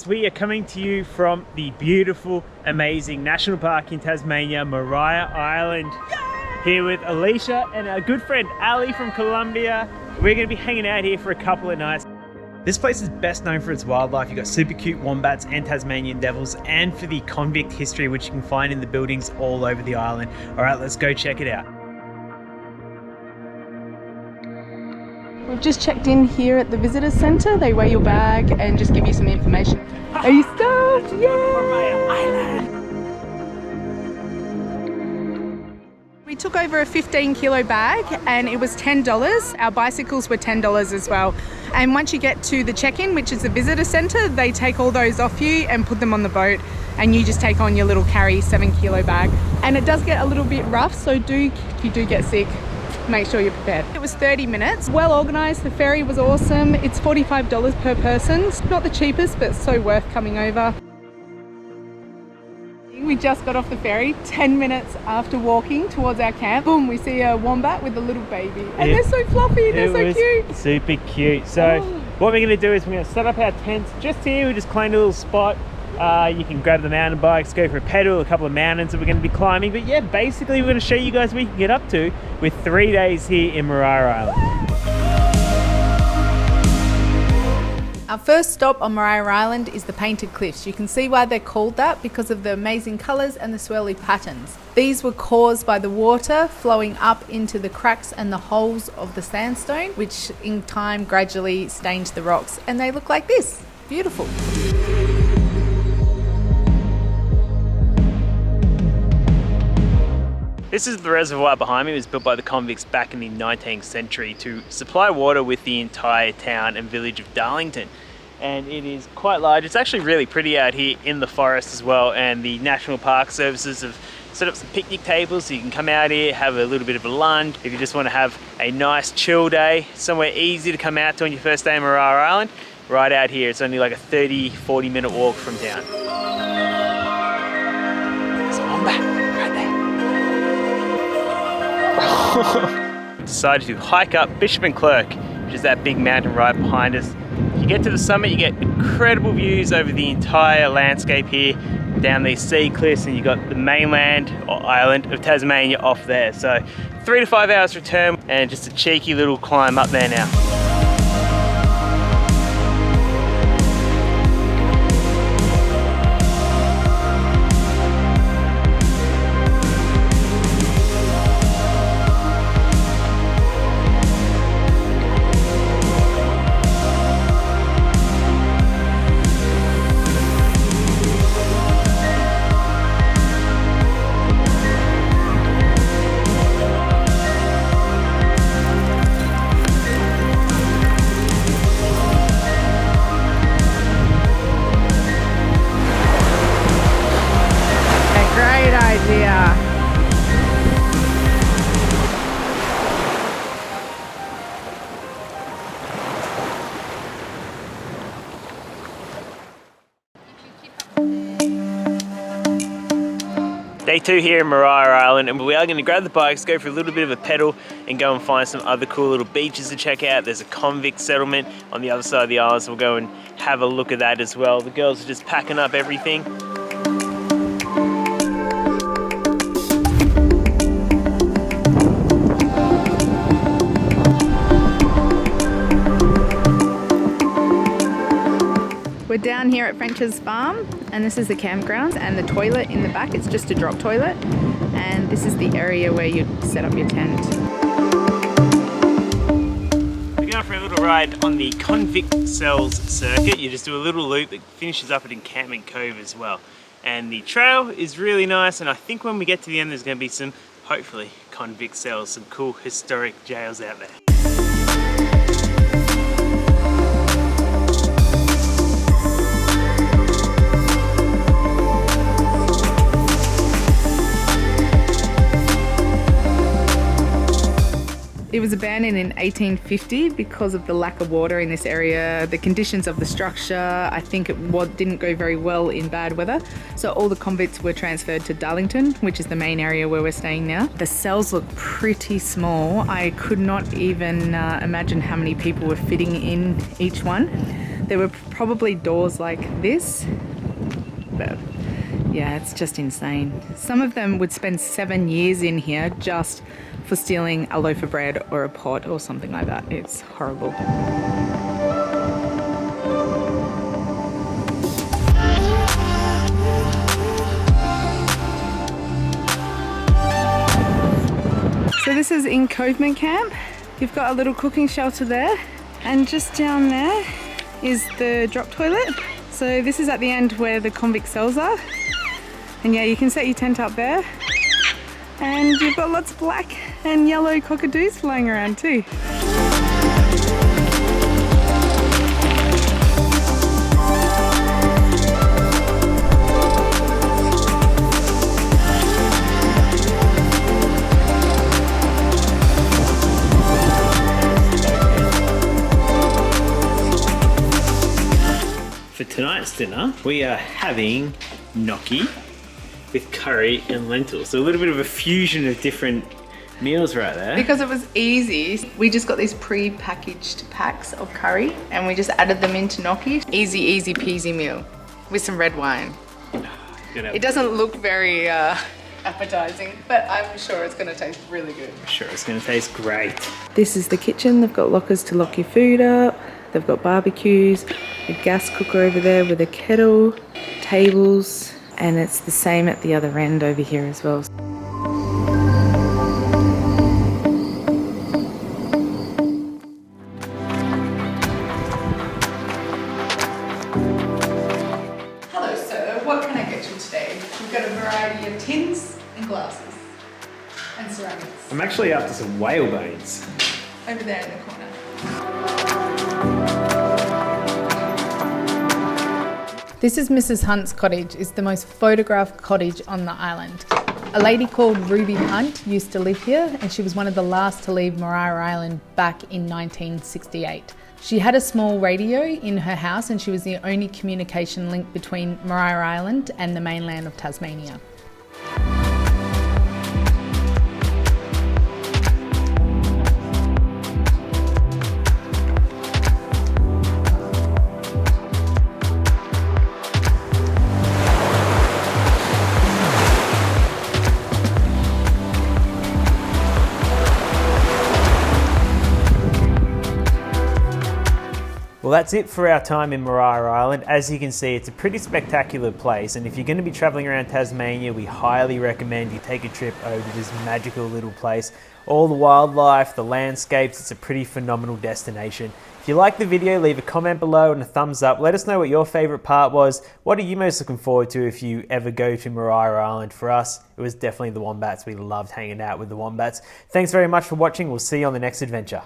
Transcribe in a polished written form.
we are coming to you from the beautiful, amazing National Park in Tasmania, Maria Island. Here with Alicia and our good friend Ali from Colombia. We're going to be hanging out here for a couple of nights. This place is best known for its wildlife. You've got super cute wombats and Tasmanian devils, and for the convict history, which you can find in the buildings all over the island. All right, let's go check it out. We've just checked in here at the visitor centre. They weigh your bag and just give you some information. Are you stuffed? Yeah! We took over a 15-kilo bag and it was $10. Our bicycles were $10 as well. And once you get to the check-in, which is the visitor centre, they take all those off you and put them on the boat, and you just take on your little carry 7-kilo bag. And it does get a little bit rough, so if you do get sick, make sure you're prepared. It was 30 minutes, well organised, the ferry was awesome. It's $45 per person. It's not the cheapest, but so worth coming over. We just got off the ferry 10 minutes after walking towards our camp. Boom, we see a wombat with a little baby. And they're so fluffy, they're so cute. Super cute. So what we're going to do is we're going to set up our tents just here. We just claimed a little spot. You can grab the mountain bikes, go for a pedal, a couple of mountains that we're going to be climbing. But yeah, basically we're going to show you guys what you can get up to with 3 days here in Maria Island. Our first stop on Maria Island is the Painted Cliffs. You can see why they're called that because of the amazing colours and the swirly patterns. These were caused by the water flowing up into the cracks and the holes of the sandstone, which in time gradually stained the rocks, and they look like this. Beautiful. This is the reservoir behind me. It was built by the convicts back in the 19th century to supply water with the entire town and village of Darlington. And it is quite large. It's actually really pretty out here in the forest as well. And the National Park Services have set up some picnic tables so you can come out here, have a little bit of a lunch. If you just want to have a nice chill day, somewhere easy to come out to on your first day in Maria Island, right out here. It's only like a 30-40 minute walk from town. There's a wombat. Decided to hike up Bishop and Clerk, which is that big mountain right behind us. If you get to the summit, you get incredible views over the entire landscape here, down these sea cliffs, and you got the mainland or island of Tasmania off there. So 3 to 5 hours return and just a cheeky little climb up there now. Day 2 here in Maria Island, and we are going to grab the bikes, go for a little bit of a pedal and go and find some other cool little beaches to check out. There's a convict settlement on the other side of the island, so we'll go and have a look at that as well. The girls are just packing up everything. We're down here at French's farm, and this is the campground, and the toilet in the back, it's just a drop toilet, and this is the area where you set up your tent. We're going for a little ride on the convict cells circuit. You just do a little loop that finishes up at Encampment Cove as well. And the trail is really nice, and I think when we get to the end there's going to be some, hopefully, convict cells, some cool historic jails out there. It was abandoned in 1850 because of the lack of water in this area, the conditions of the structure. I think it didn't go very well in bad weather. So all the convicts were transferred to Darlington, which is the main area where we're staying now. The cells look pretty small. I could not even imagine how many people were fitting in each one. there were probably doors like this, but yeah, it's just insane. Some of them would spend 7 years in here just for stealing a loaf of bread or a pot or something like that. It's horrible. So this is Encampment Camp. You've got a little cooking shelter there, and just down there is the drop toilet. So this is at the end where the convict cells are. And yeah, you can set your tent up there. And you've got lots of black and yellow cockatoos flying around too. For tonight's dinner, we are having gnocchi with curry and lentils. So a little bit of a fusion of different meals right there. Because it was easy, we just got these pre-packaged packs of curry and we just added them into gnocchi. Easy, easy peasy meal with some red wine. It doesn't look very appetizing, but I'm sure it's gonna taste really good. I'm sure it's gonna taste great. This is the kitchen. They've got lockers to lock your food up. They've got barbecues, a gas cooker over there with a kettle, tables, and it's the same at the other end over here as well. Hello sir, what can I get you today? We've got a variety of tins and glasses and ceramics. I'm actually after some whale bones. Over there in the corner. This is Mrs. Hunt's cottage. It's the most photographed cottage on the island. A lady called Ruby Hunt used to live here, and she was one of the last to leave Maria Island back in 1968. She had a small radio in her house, and she was the only communication link between Maria Island and the mainland of Tasmania. Well, that's it for our time in Maria Island. As you can see, it's a pretty spectacular place, and if you're going to be traveling around Tasmania, we highly recommend you take a trip over to this magical little place. All the wildlife, the landscapes, it's a pretty phenomenal destination. If you liked the video, leave a comment below and a thumbs up. Let us know what your favourite part was. What are you most looking forward to if you ever go to Maria Island? For us, it was definitely the wombats. We loved hanging out with the wombats. Thanks very much for watching. We'll see you on the next adventure.